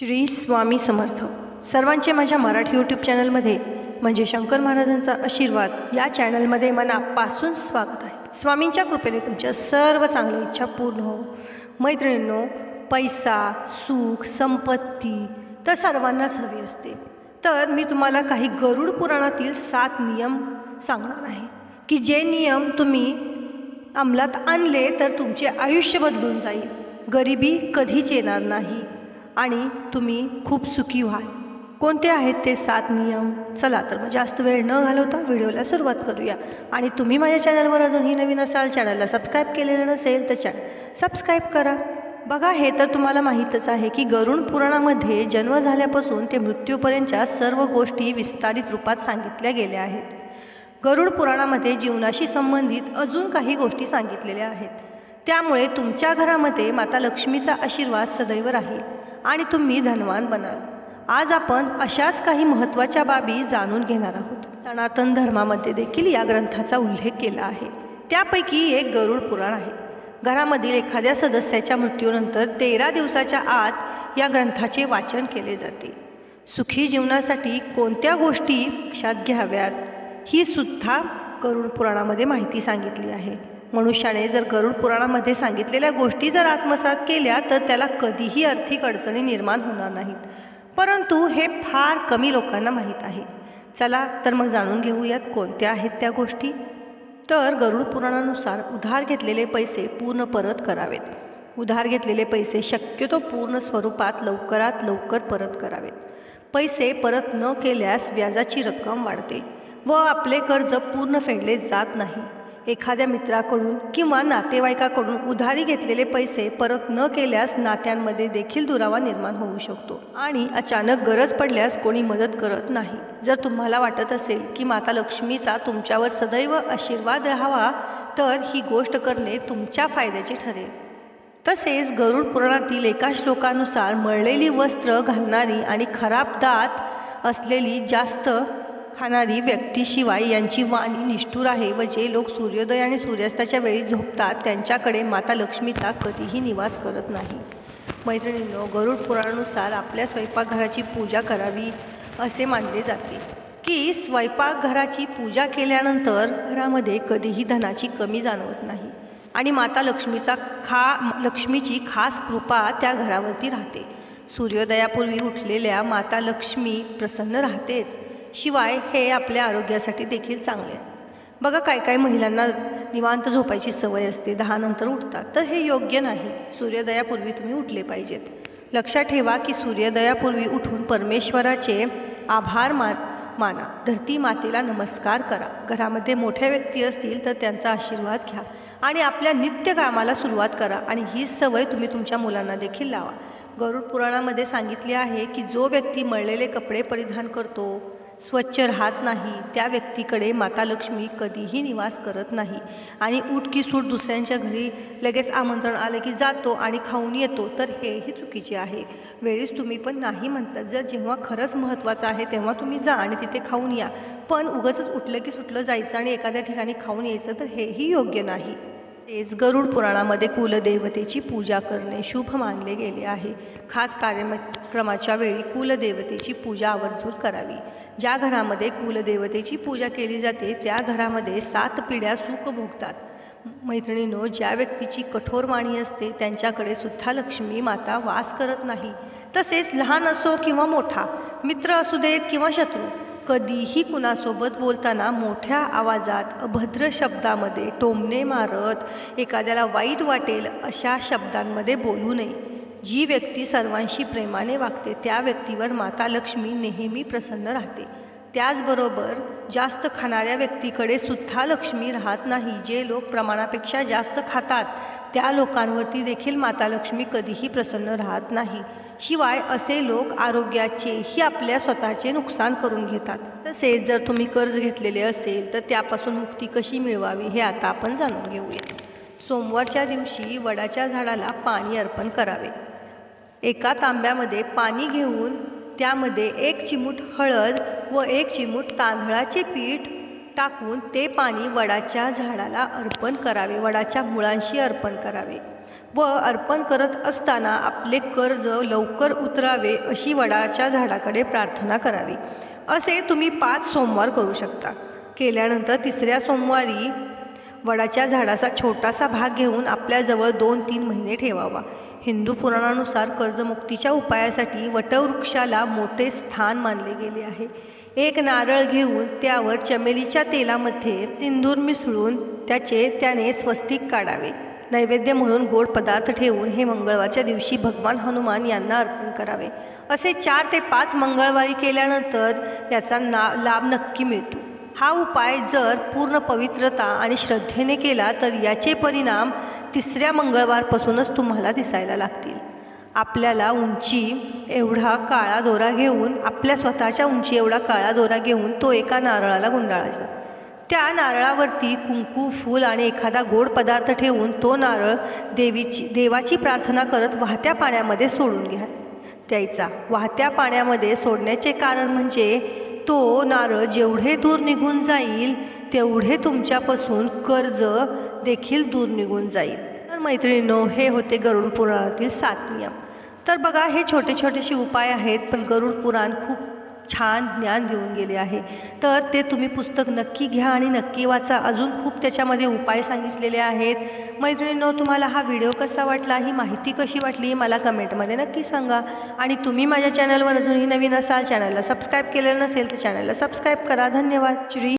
श्री स्वामी समर्थ. सर्वांचे माझ्या मराठी यूट्यूब चॅनलमध्ये म्हणजे शंकर महाराजांचा आशीर्वाद या चॅनलमध्ये मनापासून स्वागत आहे. स्वामींच्या कृपेने तुमच्या सर्व चांगल्या इच्छा पूर्ण हो. मैत्रिणींनो, पैसा, सुख, संपत्ती तर सर्वांनाच हवी असते. तर मी तुम्हाला काही गरुड पुराणातील 7 नियम सांगणार आहे की जे नियम तुम्ही अंमलात आणले तर तुमचे आयुष्य बदलून जाईल, गरिबी कधीच येणार नाही आणि तुम्ही खूप सुखी व्हाल. कोणते आहेत ते 7 नियम? चला तर मग जास्त वेळ न घालवता व्हिडिओला सुरुवात करूया. आणि तुम्ही माझ्या चॅनलवर अजूनही नवीन असाल, चॅनलला सबस्क्राईब केलेलं नसेल तर चॅनल सबस्क्राईब करा. बघा, हे तर तुम्हाला माहीतच आहे की गरुड पुराणामध्ये जन्म झाल्यापासून ते मृत्यूपर्यंतच्या सर्व गोष्टी विस्तारित रूपात सांगितल्या गेल्या आहेत. गरुड पुराणामध्ये जीवनाशी संबंधित अजून काही गोष्टी सांगितलेल्या आहेत. त्यामुळे तुमच्या घरामध्ये माता लक्ष्मीचा आशीर्वाद सदैव राहील आणि तुम्ही धनवान बनाल. आज आपण अशाच काही महत्त्वाच्या बाबी जाणून घेणार आहोत. सनातन धर्मामध्ये देखील या ग्रंथाचा उल्लेख केला आहे. त्यापैकी एक गरुड पुराण आहे. घरामधील एखाद्या सदस्याच्या मृत्यूनंतर 13 दिवसाच्या आत या ग्रंथाचे वाचन केले जाते. सुखी जीवनासाठी कोणत्या गोष्टी लक्षात घ्याव्यात ही सुद्धा गरुड पुराणामध्ये माहिती सांगितली आहे. मनुष्याने जर गरुड पुराणामध्ये सांगितलेल्या गोष्टी जर आत्मसात केल्या तर त्याला कधीही आर्थिक अडचणी निर्माण होणार नाहीत. परंतु हे फार कमी लोकांना माहीत आहे. चला तर मग जाणून घेऊयात कोणत्या आहेत त्या गोष्टी. तर गरुड पुराणानुसार उधार घेतलेले पैसे पूर्ण परत करावेत. उधार घेतलेले पैसे शक्यतो पूर्ण स्वरूपात लवकरात लवकर परत करावेत. पैसे परत न केल्यास व्याजाची रक्कम वाढते व आपले कर्ज पूर्ण फेडले जात नाही. एखाद्या मित्राकडून किंवा नातेवाईकाकडून उधारी घेतलेले पैसे परत न केल्यास नात्यांमध्ये देखील दुरावा निर्माण होऊ शकतो आणि अचानक गरज पडल्यास कोणी मदत करत नाही. जर तुम्हाला वाटत असेल की माता लक्ष्मीचा तुमच्यावर सदैव आशीर्वाद राहावा तर ही गोष्ट करणे तुमच्या फायद्याचे ठरेल. तसेच गरुड पुराणातील एका श्लोकानुसार मळलेली वस्त्र घालणारी आणि खराब दात असलेली, जास्त खाणारी व्यक्तीशिवाय यांची वाणी निष्ठुर आहे व जे लोक सूर्योदय आणि सूर्यास्ताच्या वेळी झोपतात त्यांच्याकडे माता लक्ष्मीचा कधीही निवास करत नाही. मैत्रिणींनो, गरुड पुराणानुसार आपल्या स्वयंपाकघराची पूजा करावी असे मानले जाते की स्वयंपाकघराची पूजा केल्यानंतर घरामध्ये कधीही धनाची कमी जाणवत नाही आणि माता लक्ष्मीची खास कृपा त्या घरावरती राहते. सूर्योदयापूर्वी उठलेल्या माता लक्ष्मी प्रसन्न राहतेच, शिवाय हे आपल्या आरोग्यासाठी देखील चांगले आहे. बघा, काही महिलांना निवांत झोपायची सवय असते, 10 नंतर उठतात, तर हे योग्य नाही. सूर्योदयापूर्वी तुम्ही उठले पाहिजेत. लक्षात ठेवा की सूर्योदयापूर्वी उठून परमेश्वराचे आभार माना, धरती मातेला नमस्कार करा. घरामध्ये मोठ्या व्यक्ती असतील तर त्यांचा आशीर्वाद घ्या आणि आपल्या नित्य कामाला सुरुवात करा आणि ही सवय तुम्ही तुमच्या मुलांना देखील लावा. गरुड पुराणामध्ये सांगितले आहे की जो व्यक्ती मळलेले कपडे परिधान करतो, स्वच्छ राहत नाही, त्या व्यक्तीकडे माता लक्ष्मी कधीही निवास करत नाही आणि उठकी सूट दुसऱ्यांच्या घरी लगेच आमंत्रण आलं की जातो आणि खाऊन येतो, तर हेही चुकीचे आहे. वेळीच तुम्ही पण नाही म्हणतात. जर जेव्हा खरंच महत्त्वाचं आहे तेव्हा तुम्ही जा आणि तिथे खाऊन या, पण उगाचच उठलं की सुटलं जायचं आणि एखाद्या ठिकाणी खाऊन यायचं, तर हेही योग्य नाही. तेच गरुड पुराणामध्ये कुलदेवतेची पूजा करणे शुभ मानले गेले आहे. खास कार्यक्रमाच्या वेळी कुलदेवतेची पूजा आवर्जून करावी. ज्या घरामध्ये कुलदेवतेची पूजा केली जाते त्या घरामध्ये 7 पिढ्या सुख भोगतात. मैत्रिणींनो, ज्या व्यक्तीची कठोर वाणी असते त्यांच्याकडे सुद्धा लक्ष्मी माता वास करत नाही. तसेच लहान असो किंवा मोठा, मित्र असू देत किंवा शत्रू, कधीही कुणासोबत बोलताना मोठ्या आवाजात, अभद्र शब्दामध्ये, टोमणे मारत, एखाद्याला वाईट वाटेल अशा शब्दांमध्ये बोलू नये. जी व्यक्ती सर्वांशी प्रेमाने वागते त्या व्यक्तीवर माता लक्ष्मी नेहमी प्रसन्न राहते. त्याचबरोबर जास्त खाणाऱ्या व्यक्तीकडे सुद्धा लक्ष्मी राहत नाही. जे लोक प्रमाणापेक्षा जास्त खातात त्या लोकांवरती देखील माता लक्ष्मी कधीही प्रसन्न राहत नाही. शिवाय असे लोक आरोग्याचेही आपल्या स्वतःचे नुकसान करून घेतात. तसेच जर तुम्ही कर्ज घेतलेले असेल तर त्यापासून मुक्ती कशी मिळवावी हे आता आपण जाणून घेऊया. सोमवारच्या दिवशी वडाच्या झाडाला पाणी अर्पण करावे. एका तांब्यामध्ये पाणी घेऊन त्यामध्ये 1 चिमूट हळद व 1 चिमूट तांदळाचे पीठ टाकून ते पाणी वडाच्या झाडाला अर्पण करावे, वडाच्या मुळांशी अर्पण करावे. व अर्पण करत असताना आपले कर्ज लवकर उतरावे अशी वडाच्या झाडाकडे प्रार्थना करावी. असे तुम्ही 5 सोमवार करू शकता. केल्यानंतर 3ऱ्या सोमवारी वडाच्या झाडाचा छोटासा भाग घेऊन आपल्याजवळ 2-3 महिने ठेवावा. हिंदू पुराणानुसार कर्जमुक्तीच्या उपायासाठी वटवृक्षाला मोठे स्थान मानले गेले आहे. एक नारळ घेऊन त्यावर चमेलीच्या तेलामध्ये सिंदूर मिसळून त्याने स्वस्तिक काढावे. नैवेद्य म्हणून गोड पदार्थ ठेवून हे मंगळवारच्या दिवशी भगवान हनुमान यांना अर्पण करावे. असे 4 ते 5 मंगळवारी केल्यानंतर याचा लाभ नक्की मिळतो. हा उपाय जर पूर्ण पवित्रता आणि श्रद्धेने केला तर याचे परिणाम 3ऱ्या मंगळवारपासूनच तुम्हाला दिसायला लागतील. आपल्याला उंची एवढा काळा दोरा घेऊन आपल्या स्वतःच्या उंची एवढा काळा दोरा घेऊन तो एका नारळाला गुंडाळायचा. त्या नारळावरती कुंकू, फूल आणि एखादा गोड पदार्थ ठेवून तो नारळ देवाची प्रार्थना करत वाहत्या पाण्यामध्ये सोडून द्यायचा. वाहत्या पाण्यामध्ये सोडण्याचे कारण म्हणजे तो नारळ जेवढे दूर निघून जाईल तेवढे तुमच्यापासून कर्ज देखील दूर निघून जाईल. तर मैत्रिणींनो, हे होते गरुड पुराणातील 7 नियम. तर बघा, हे छोटे छोटेसे उपाय आहेत, पण गरुड पुराण खूप छान ज्ञान देऊन गेले आहे. तर ते तुम्ही पुस्तक नक्की घ्या आणि नक्की वाचा. अजून खूप त्याच्यामध्ये उपाय सांगितलेले आहेत. मैत्रिणींनो, तुम्हाला हा व्हिडिओ कसा वाटला, ही माहिती कशी वाटली मला कमेंटमध्ये नक्की सांगा. आणि तुम्ही माझ्या चॅनलवर अजूनही नवीन असाल, चॅनलला सबस्क्राईब केलेलं नसेल तर चॅनलला सबस्क्राईब करा. धन्यवाद. श्री